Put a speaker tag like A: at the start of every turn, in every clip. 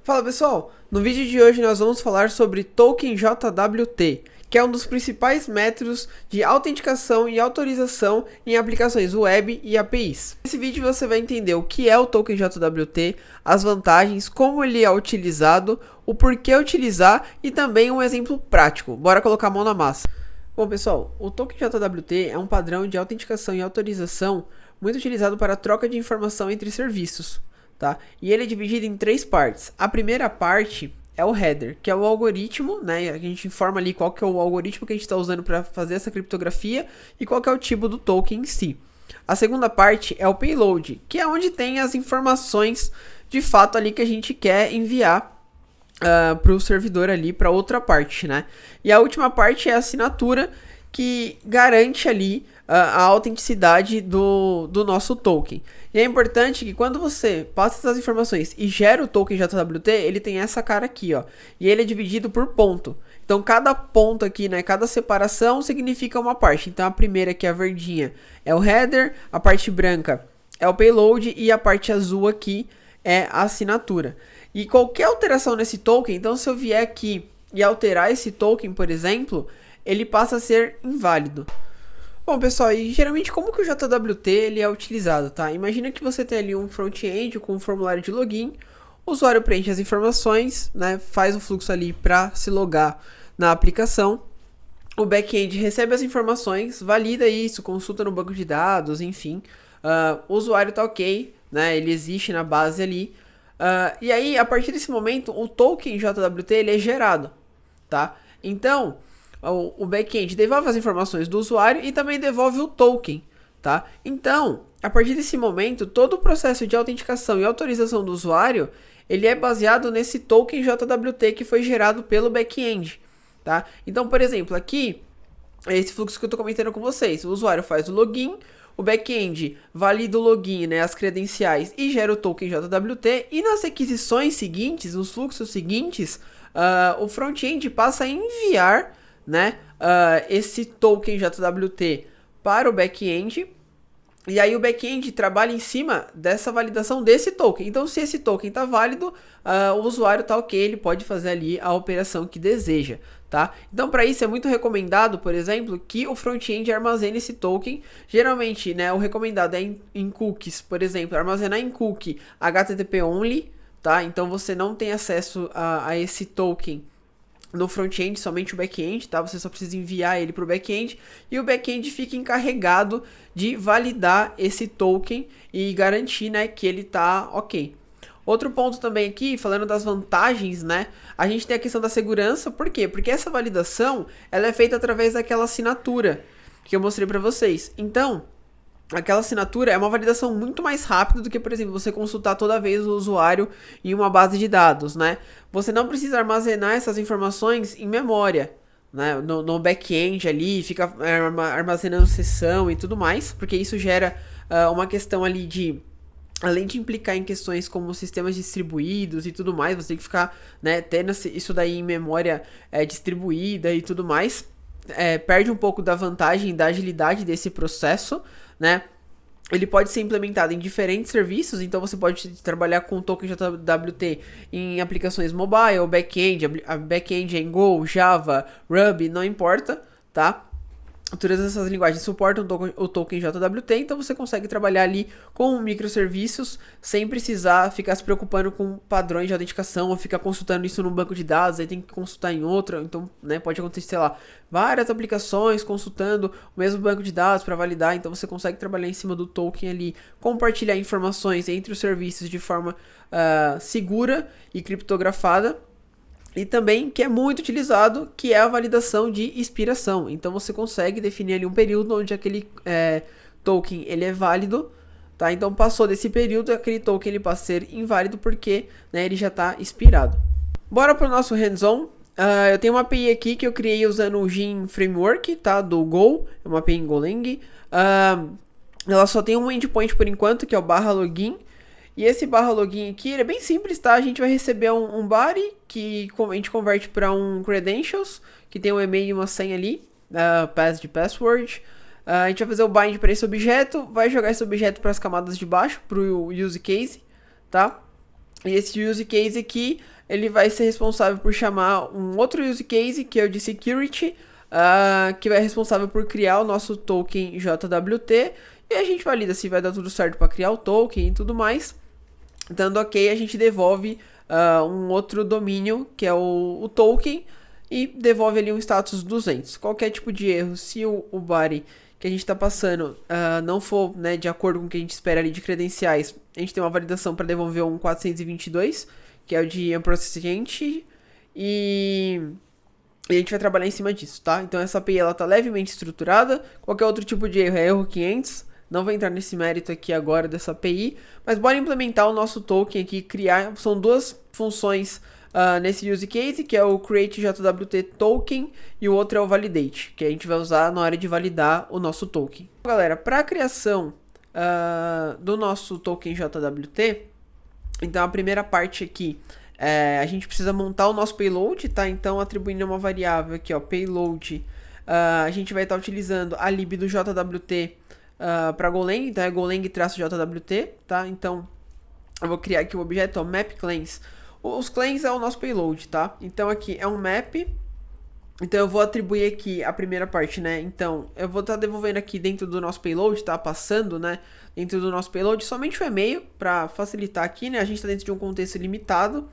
A: Fala pessoal, no vídeo de hoje nós vamos falar sobre Token JWT, que é um dos principais métodos de autenticação e autorização em aplicações web e APIs. Nesse vídeo você vai entender o que é o Token JWT, as vantagens, como ele é utilizado, o porquê utilizar e também um exemplo prático. Bora colocar a mão na massa. Bom pessoal, o Token JWT é um padrão de autenticação e autorização muito utilizado para a troca de informação entre serviços. Tá? E ele é dividido em três partes. A primeira parte é o header, que é o algoritmo, né? A gente informa ali qual que é o algoritmo que a gente está usando para fazer essa criptografia e qual que é o tipo do token em si. A segunda parte é o payload, que é onde tem as informações de fato ali que a gente quer enviar para o servidor ali para outra parte, né? E a última parte é a assinatura, que garante ali a autenticidade do nosso token. E é importante que quando você passa essas informações e gera o token JWT, ele tem essa cara aqui, ó. E ele é dividido por ponto. Então cada ponto aqui, né, cada separação significa uma parte. Então a primeira, que é a verdinha, é o header, a parte branca é o payload e a parte azul aqui é a assinatura. E qualquer alteração nesse token, então se eu vier aqui e alterar esse token, por exemplo, ele passa a ser inválido. Bom pessoal, e geralmente como que o JWT ele é utilizado, tá? Imagina que você tem ali um front-end com um formulário de login, o usuário preenche as informações, né, faz o fluxo ali para se logar na aplicação, o back-end recebe as informações, valida isso, consulta no banco de dados, enfim, o usuário tá ok, né, ele existe na base ali, e aí a partir desse momento o token JWT ele é gerado, tá? Então o back-end devolve as informações do usuário e também devolve o token, tá? Então, a partir desse momento, todo o processo de autenticação e autorização do usuário, ele é baseado nesse token JWT que foi gerado pelo back-end, tá? Então, por exemplo, aqui, é esse fluxo que eu estou comentando com vocês. O usuário faz o login, o back-end valida o login, né, as credenciais e gera o token JWT, e nas requisições seguintes, nos fluxos seguintes, o front-end passa a enviar, né, esse token JWT para o back-end, e aí o back-end trabalha em cima dessa validação desse token. Então se esse token está válido, o usuário está ok, ele pode fazer ali a operação que deseja, tá? Então para isso é muito recomendado, por exemplo, que o front-end armazene esse token. Geralmente, né, o recomendado é em cookies, por exemplo, armazenar em cookie HTTP only, tá? Então você não tem acesso a esse token no front-end, somente o back-end, tá? Você só precisa enviar ele para o back-end e o back-end fica encarregado de validar esse token e garantir, né, que ele tá ok. Outro ponto também aqui, falando das vantagens, né? A gente tem a questão da segurança. Por quê? Porque essa validação, ela é feita através daquela assinatura que eu mostrei para vocês. Então, aquela assinatura é uma validação muito mais rápida do que, por exemplo, você consultar toda vez o usuário em uma base de dados, né? Você não precisa armazenar essas informações em memória, né? No back-end ali, fica armazenando sessão e tudo mais, porque isso gera uma questão ali de, além de implicar em questões como sistemas distribuídos e tudo mais, você tem que ficar, né, tendo isso daí em memória distribuída e tudo mais. Perde um pouco da vantagem da agilidade desse processo, né? Ele pode ser implementado em diferentes serviços, então você pode trabalhar com o token JWT em aplicações mobile, back-end em Go, Java, Ruby, não importa, tá? Todas essas linguagens suportam o token JWT, então você consegue trabalhar ali com microserviços sem precisar ficar se preocupando com padrões de autenticação ou ficar consultando isso num banco de dados, aí tem que consultar em outro. Então, né, pode acontecer, sei lá, várias aplicações consultando o mesmo banco de dados para validar. Então você consegue trabalhar em cima do token ali, compartilhar informações entre os serviços de forma segura e criptografada. E também, que é muito utilizado, que é a validação de expiração. Então você consegue definir ali um período onde aquele token ele é válido, tá? Então passou desse período, aquele token ele passa a ser inválido porque, né, ele já está expirado. Bora para o nosso hands-on. Eu tenho uma API aqui que eu criei usando o Gin Framework, tá? Do Go, é uma API em Golang. Ela só tem um endpoint por enquanto, que é o /login. E esse /login aqui, ele é bem simples, tá? A gente vai receber um body que a gente converte para um credentials, que tem um e-mail e uma senha ali, pass de password. A gente vai fazer o bind para esse objeto, vai jogar esse objeto para as camadas de baixo, para o use case, tá? E esse use case aqui, ele vai ser responsável por chamar um outro use case, que é o de security, que vai ser responsável por criar o nosso token JWT. E a gente valida se vai dar tudo certo para criar o token e tudo mais. Dando ok, a gente devolve um outro domínio, que é o token, e devolve ali um status 200. Qualquer tipo de erro, se o body que a gente está passando não for, né, de acordo com o que a gente espera ali de credenciais, a gente tem uma validação para devolver um 422, que é o de Unprocessed, e a gente vai trabalhar em cima disso, tá? Então essa API ela tá levemente estruturada, qualquer outro tipo de erro é erro 500, não vou entrar nesse mérito aqui agora dessa API, mas bora implementar o nosso token aqui, criar, são duas funções nesse use case, que é o create JWT token e o outro é o validate, que a gente vai usar na hora de validar o nosso token. Então, galera, para a criação do nosso token JWT, então a primeira parte aqui, a gente precisa montar o nosso payload, tá? Então atribuindo uma variável aqui, ó, payload, a gente vai estar utilizando a lib do JWT para Golang, então é Golang-JWT, tá? Então eu vou criar aqui o objeto, ó, map claims. Os claims é o nosso payload, tá? Então aqui é um map. Então eu vou atribuir aqui a primeira parte, né? Então eu vou estar devolvendo aqui dentro do nosso payload, tá? Passando, né? Dentro do nosso payload somente o e-mail para facilitar aqui, né? A gente está dentro de um contexto limitado.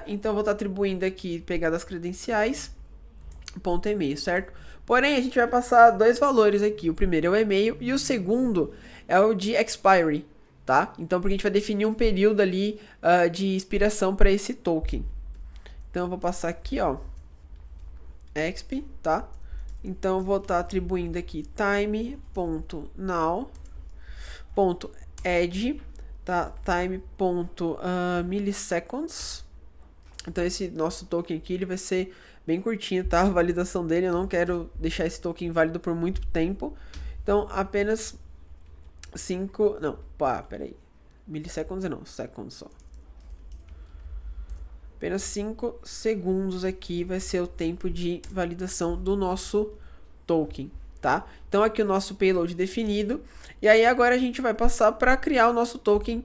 A: Então eu vou estar atribuindo aqui, pegar das credenciais, ponto e-mail, certo? Porém a gente vai passar dois valores aqui. O primeiro é o e-mail e o segundo é o de expiry. Tá? Então, porque a gente vai definir um período ali de expiração para esse token. Então, eu vou passar aqui, ó, exp, tá? Então, eu vou estar atribuindo aqui time.now.add, tá? Time.milliseconds. Então, esse nosso token aqui, ele vai ser bem curtinho, tá? A validação dele, eu não quero deixar esse token válido por muito tempo. Então, apenas 5, não, peraí, milisseconds não, seconds só. Apenas 5 segundos aqui vai ser o tempo de validação do nosso token, tá? Então aqui o nosso payload definido, e aí agora a gente vai passar para criar o nosso token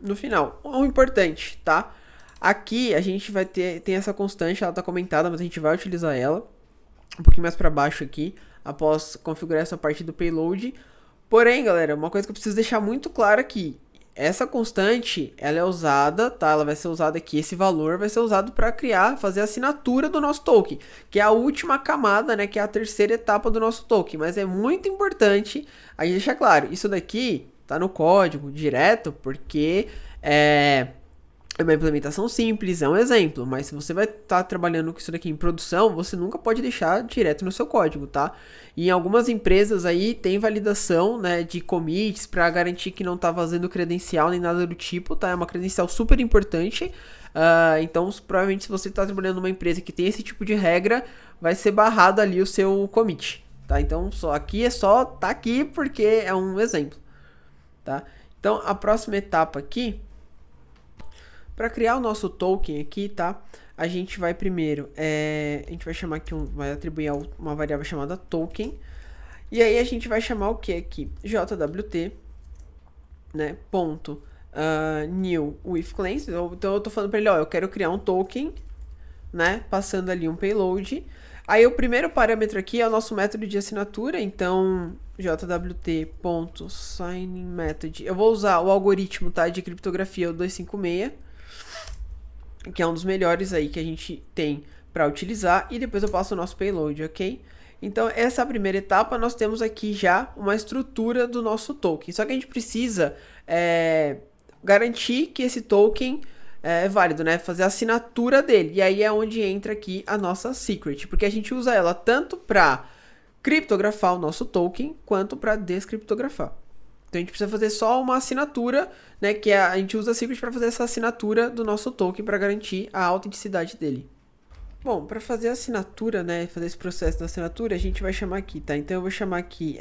A: no final. O importante, tá? Aqui a gente vai tem essa constante, ela tá comentada, mas a gente vai utilizar ela um pouquinho mais para baixo aqui, após configurar essa parte do payload. Porém, galera, uma coisa que eu preciso deixar muito claro aqui, essa constante, ela é usada, tá? Ela vai ser usada aqui, esse valor vai ser usado para fazer a assinatura do nosso token, que é a última camada, né? Que é a terceira etapa do nosso token. Mas é muito importante a gente deixar claro, isso daqui tá no código direto, porque é uma implementação simples, é um exemplo, mas se você vai estar trabalhando com isso daqui em produção, você nunca pode deixar direto no seu código, tá? E em algumas empresas aí tem validação, né, de commits para garantir que não está vazando credencial nem nada do tipo, tá? É uma credencial super importante. Então, provavelmente se você está trabalhando numa empresa que tem esse tipo de regra, vai ser barrado ali o seu commit, tá? Então, tá aqui porque é um exemplo, tá? Então, a próxima etapa aqui, para criar o nosso token aqui, tá? A gente vai primeiro, a gente vai chamar aqui, vai atribuir uma variável chamada token. E aí a gente vai chamar o que aqui? JWT, né? Ponto, new with claims. Então eu tô falando para ele, ó, eu quero criar um token, né? Passando ali um payload. Aí o primeiro parâmetro aqui é o nosso método de assinatura, então jwt.signMethod. Eu vou usar o algoritmo, tá, de criptografia, o 256, que é um dos melhores aí que a gente tem para utilizar, e depois eu passo o nosso payload, ok? Então essa é a primeira etapa, nós temos aqui já uma estrutura do nosso token, só que a gente precisa garantir que esse token é válido, né? Fazer a assinatura dele, e aí é onde entra aqui a nossa secret, porque a gente usa ela tanto para criptografar o nosso token, quanto para descriptografar. Então a gente precisa fazer só uma assinatura, né, que a gente usa a secret para fazer essa assinatura do nosso token para garantir a autenticidade dele. Bom, para fazer a assinatura, né, fazer esse processo da assinatura, a gente vai chamar aqui, tá? Então eu vou chamar aqui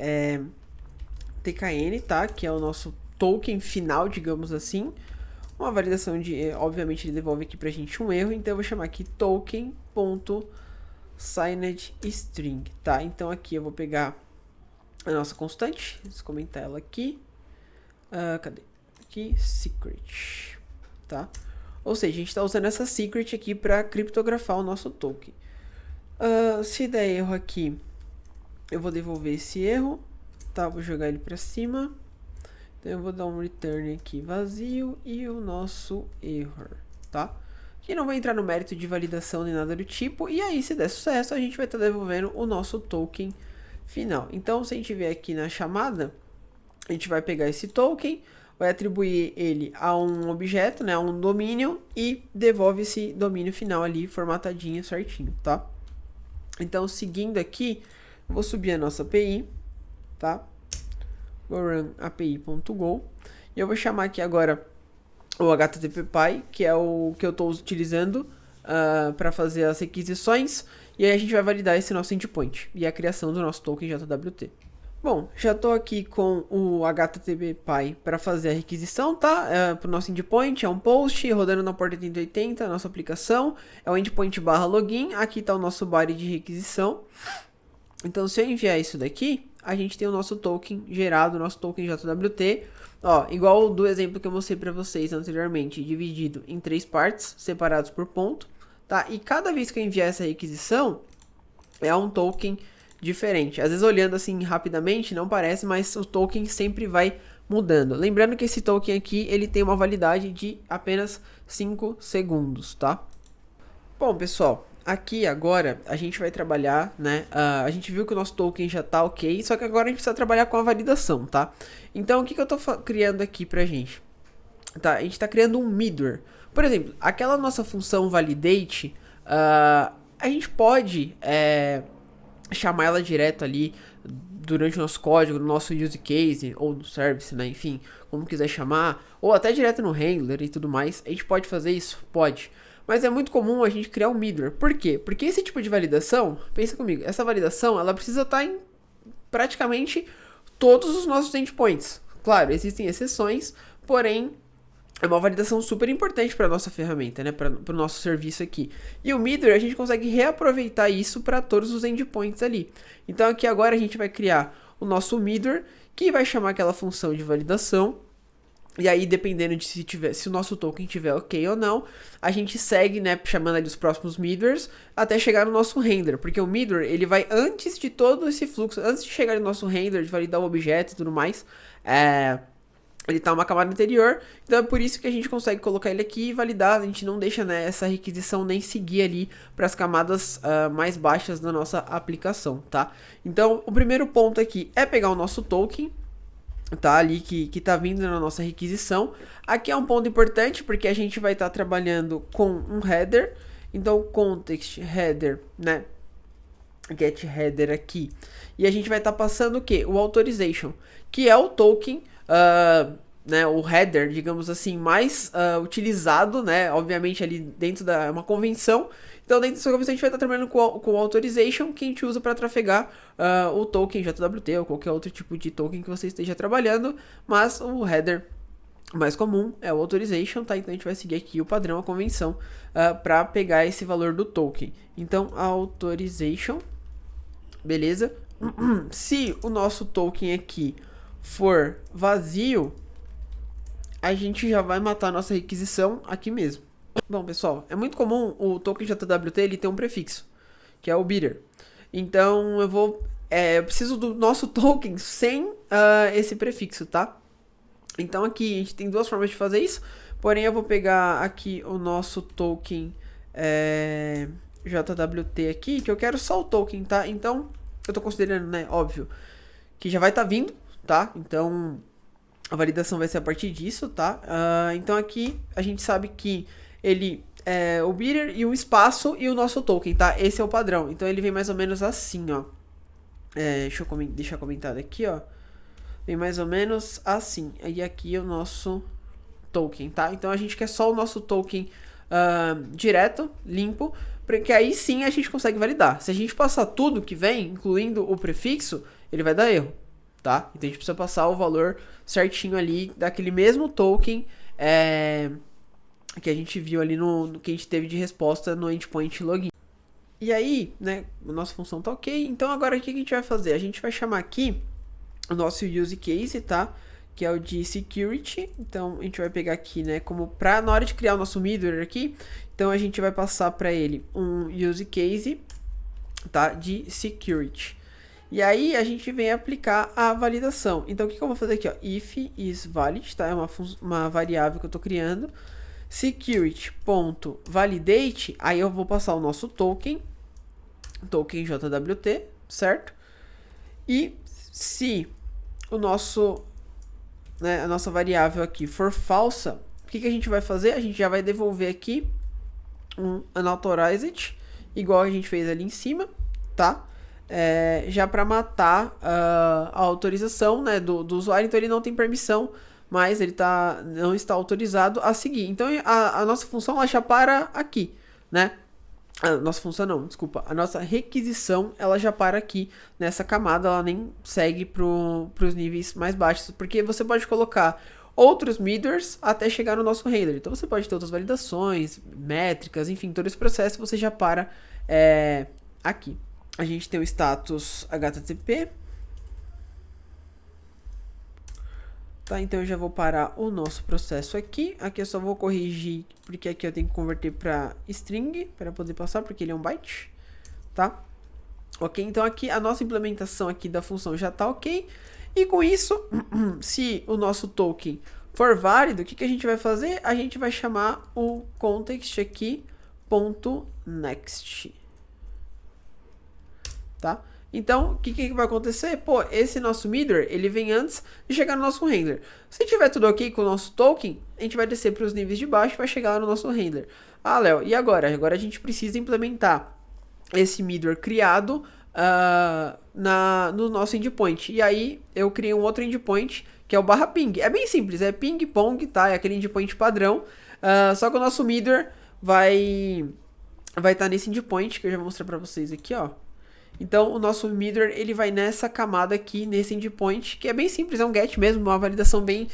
A: TKN, tá? Que é o nosso token final, digamos assim. Uma validação de, obviamente ele devolve aqui pra gente um erro, então eu vou chamar aqui token.signedString, tá? Então aqui eu vou pegar a nossa constante, vamos comentar ela aqui. Cadê? key secret, tá? Ou seja, a gente está usando essa secret aqui para criptografar o nosso token. Se der erro aqui, eu vou devolver esse erro, tá? Vou jogar ele para cima. Então eu vou dar um return aqui vazio e o nosso error, tá? Que não vai entrar no mérito de validação nem nada do tipo. E aí, se der sucesso, a gente vai estar devolvendo o nosso token final. Então, se a gente vier aqui na chamada, a gente vai pegar esse token, vai atribuir ele a um objeto, né, a um domínio, e devolve esse domínio final ali formatadinho, certinho, tá? Então, seguindo aqui, vou subir a nossa API, tá? Vou run api.go e eu vou chamar aqui agora o HTTP/PY, que é o que eu estou utilizando para fazer as requisições, e aí a gente vai validar esse nosso endpoint e a criação do nosso token JWT. Bom, já estou aqui com o HTTP/PY para fazer a requisição, tá? Para o nosso endpoint, é um post rodando na porta 8080, a nossa aplicação, é o endpoint /login, aqui está o nosso body de requisição. Então, se eu enviar isso daqui, a gente tem o nosso token gerado, o nosso token JWT, ó, igual do exemplo que eu mostrei para vocês anteriormente, dividido em 3 partes, separados por ponto, tá? E cada vez que eu enviar essa requisição, é um token diferente. Às vezes, olhando assim rapidamente, não parece, mas o token sempre vai mudando. Lembrando que esse token aqui, ele tem uma validade de apenas 5 segundos, tá? Bom, pessoal, aqui agora a gente vai trabalhar, né? A gente viu que o nosso token já tá ok, só que agora a gente precisa trabalhar com a validação, tá? Então, o que eu tô criando aqui pra gente? Tá, a gente tá criando um middleware. Por exemplo, aquela nossa função validate, a gente pode chamar ela direto ali durante o nosso código, no nosso use case, ou no service, né? Enfim, como quiser chamar, ou até direto no handler e tudo mais. A gente pode fazer isso? Pode. Mas é muito comum a gente criar um middleware. Por quê? Porque esse tipo de validação, pensa comigo, essa validação, ela precisa estar em praticamente todos os nossos endpoints. Claro, existem exceções, porém, é uma validação super importante para a nossa ferramenta, né? Para o nosso serviço aqui. E o middleware, a gente consegue reaproveitar isso para todos os endpoints ali. Então, aqui agora a gente vai criar o nosso middleware, que vai chamar aquela função de validação. E aí, dependendo de se o nosso token tiver ok ou não, a gente segue, né, chamando ali os próximos middlewares até chegar no nosso render. Porque o middleware, ele vai antes de todo esse fluxo, antes de chegar no nosso render, de validar o objeto e tudo mais, ele tá uma camada anterior. Então é por isso que a gente consegue colocar ele aqui e validar. A gente não deixa, né, essa requisição nem seguir ali para as camadas mais baixas da nossa aplicação, tá? Então, o primeiro ponto aqui é pegar o nosso token, tá, ali que tá vindo na nossa requisição. Aqui é um ponto importante porque a gente vai estar trabalhando com um header. Então, context header, né, get header aqui. E a gente vai estar passando o que? O authorization, que é o token, né, o header, digamos assim, mais utilizado, né, obviamente ali dentro da uma convenção. Então, dentro dessa convenção, a gente vai estar trabalhando com o authorization, que a gente usa para trafegar o token JWT ou qualquer outro tipo de token que você esteja trabalhando, mas o header mais comum é o authorization, tá? Então, a gente vai seguir aqui o padrão, a convenção, para pegar esse valor do token. Então, authorization, beleza? Se o nosso token aqui for vazio, a gente já vai matar a nossa requisição aqui mesmo. Bom, pessoal, é muito comum o token JWT ele ter um prefixo, que é o bidder. Então eu preciso do nosso token sem esse prefixo, tá? Então aqui a gente tem duas formas de fazer isso, porém eu vou pegar aqui o nosso token JWT aqui, que eu quero só o token, tá? Então eu tô considerando, né, óbvio, que já vai estar vindo, tá? Então a validação vai ser a partir disso, tá? Então aqui a gente sabe que ele é o bidder e um espaço e o nosso token, tá? Esse é o padrão. Então ele vem mais ou menos assim, ó. Deixa eu deixar comentado aqui, ó. Vem mais ou menos assim. E aqui é o nosso token, tá? Então a gente quer só o nosso token direto, limpo, porque aí sim a gente consegue validar. Se a gente passar tudo que vem, incluindo o prefixo, ele vai dar erro, tá? Então a gente precisa passar o valor certinho ali daquele mesmo token que a gente viu ali no que a gente teve de resposta no endpoint login. E aí, né, a nossa função tá ok. Então agora o que a gente vai fazer? A gente vai chamar aqui o nosso use case, tá? que é o de security. Então a gente vai pegar aqui, né, como na hora de criar o nosso middleware aqui, então a gente vai passar para ele um use case, tá, de security. E aí a gente vem aplicar a validação. Então o que eu vou fazer aqui, ó, if is valid, tá? É uma variável que eu tô criando. Security.validate, aí eu vou passar o nosso token JWT, certo? E se o nosso, né, a nossa variável aqui for falsa, o que a gente vai fazer? A gente já vai devolver aqui um unauthorized, igual a gente fez ali em cima, tá? Já para matar a autorização, né, do usuário, então ele não tem permissão, mas ele não está autorizado a seguir. Então a nossa função ela já para aqui, né? A nossa função não, desculpa. A nossa requisição ela já para aqui nessa camada, ela nem segue para os níveis mais baixos, porque você pode colocar outros middlers até chegar no nosso render. Então você pode ter outras validações, métricas, enfim, todo esse processo você já para aqui. A gente tem o status HTTP. Tá, então eu já vou parar o nosso processo aqui. Aqui eu só vou corrigir, porque aqui eu tenho que converter para string, para poder passar, porque ele é um byte, tá? Ok, então aqui a nossa implementação aqui da função já tá ok. E com isso, se o nosso token for válido, o que a gente vai fazer? A gente vai chamar o context aqui, .next. Tá? Então, o que vai acontecer? Pô, esse nosso middleware, ele vem antes de chegar no nosso render. Se tiver tudo ok com o nosso token, a gente vai descer para os níveis de baixo e vai chegar lá no nosso render. Ah, Léo, e agora? Agora a gente precisa implementar esse middleware criado no nosso endpoint. E aí, eu criei um outro endpoint, que é o /ping. É bem simples, é ping pong, tá? É aquele endpoint padrão. Só que o nosso middleware vai estar nesse endpoint, que eu já vou mostrar para vocês aqui, ó. Então, o nosso middleware, ele vai nessa camada aqui, nesse endpoint, que é bem simples, é um get mesmo, uma validação bem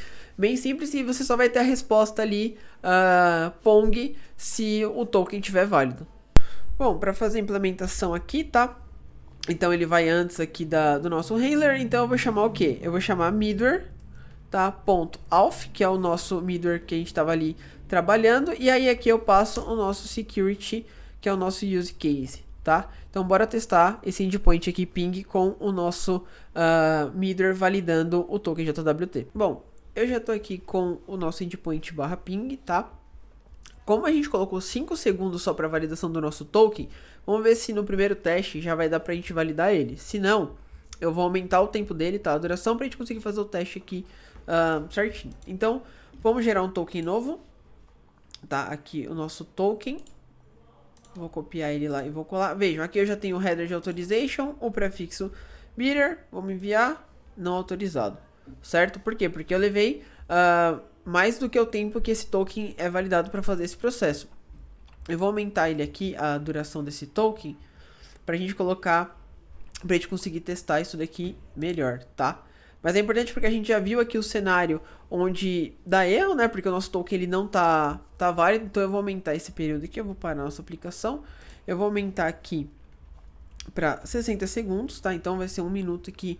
A: simples, e você só vai ter a resposta ali, Pong, se o token estiver válido. Bom, para fazer a implementação aqui, tá? Então, ele vai antes aqui do nosso handler, então eu vou chamar o quê? Eu vou chamar middleware, tá? .auth, que é o nosso middleware que a gente estava ali trabalhando, e aí aqui eu passo o nosso security, que é o nosso use case. Tá? Então bora testar esse endpoint aqui ping com o nosso middleware validando o token JWT. Bom, eu já estou aqui com o nosso endpoint /ping, tá? Como a gente colocou 5 segundos só para validação do nosso token, vamos ver se no primeiro teste já vai dar para a gente validar ele. Se não, eu vou aumentar o tempo dele, tá? A duração para a gente conseguir fazer o teste aqui certinho. Então, vamos gerar um token novo, tá? Aqui o nosso token. Vou copiar ele lá e vou colar. Vejam, aqui eu já tenho o header de authorization, o prefixo bidder, vamos enviar, não autorizado, certo? Por quê? Porque eu levei mais do que o tempo que esse token é validado para fazer esse processo. Eu vou aumentar ele aqui, a duração desse token, para a gente colocar, para a gente conseguir testar isso daqui melhor, tá? Mas é importante porque a gente já viu aqui o cenário onde dá erro, né? Porque o nosso token ele não tá válido. Então eu vou aumentar esse período aqui. Eu vou parar a nossa aplicação. Eu vou aumentar aqui para 60 segundos, tá? Então vai ser 1 minuto aqui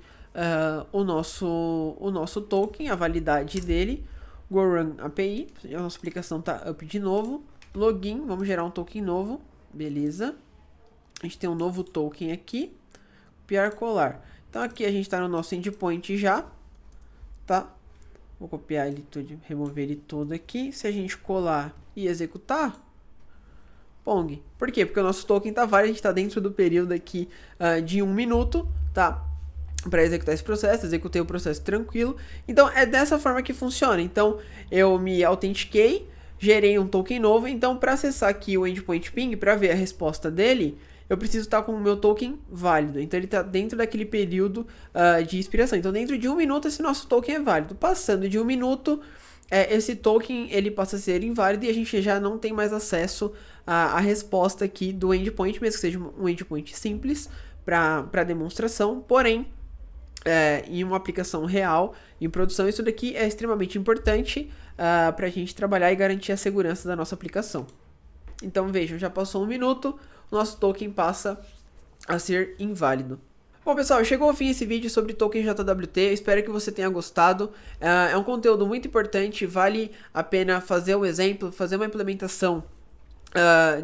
A: o nosso token, a validade dele. GoRun API. A nossa aplicação tá up de novo. Login. Vamos gerar um token novo. Beleza. A gente tem um novo token aqui. Copiar, colar. Então aqui a gente está no nosso endpoint já, tá? Vou copiar ele tudo, remover ele todo aqui. Se a gente colar e executar, Pong. Por quê? Porque o nosso token está válido, a gente está dentro do período aqui de 1 minuto, tá? Para executar esse processo, executei o processo tranquilo. Então é dessa forma que funciona. Então eu me autentiquei, gerei um token novo. Então para acessar aqui o endpoint ping, para ver a resposta dele, eu preciso estar com o meu token válido. Então ele está dentro daquele período de expiração. Então dentro de 1 minuto esse nosso token é válido. Passando de 1 minuto, esse token ele passa a ser inválido e a gente já não tem mais acesso à resposta aqui do endpoint, mesmo que seja um endpoint simples para demonstração. Porém, em uma aplicação real, em produção, isso daqui é extremamente importante para a gente trabalhar e garantir a segurança da nossa aplicação. Então vejam, já passou 1 minuto, o nosso token passa a ser inválido. Bom, pessoal, chegou ao fim esse vídeo sobre token JWT, eu espero que você tenha gostado. É um conteúdo muito importante, vale a pena fazer um exemplo, fazer uma implementação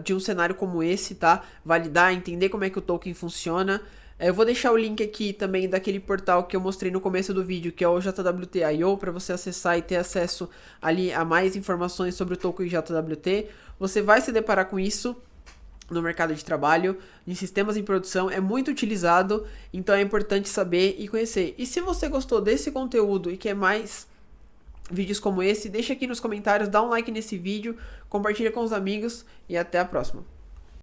A: de um cenário como esse, tá? Validar, entender como é que o token funciona. Eu vou deixar o link aqui também daquele portal que eu mostrei no começo do vídeo, que é o JWT.io, para você acessar e ter acesso ali a mais informações sobre o token JWT. Você vai se deparar com isso no mercado de trabalho, em sistemas em produção, é muito utilizado, então é importante saber e conhecer. E se você gostou desse conteúdo e quer mais vídeos como esse, deixa aqui nos comentários, dá um like nesse vídeo, compartilha com os amigos e até a próxima.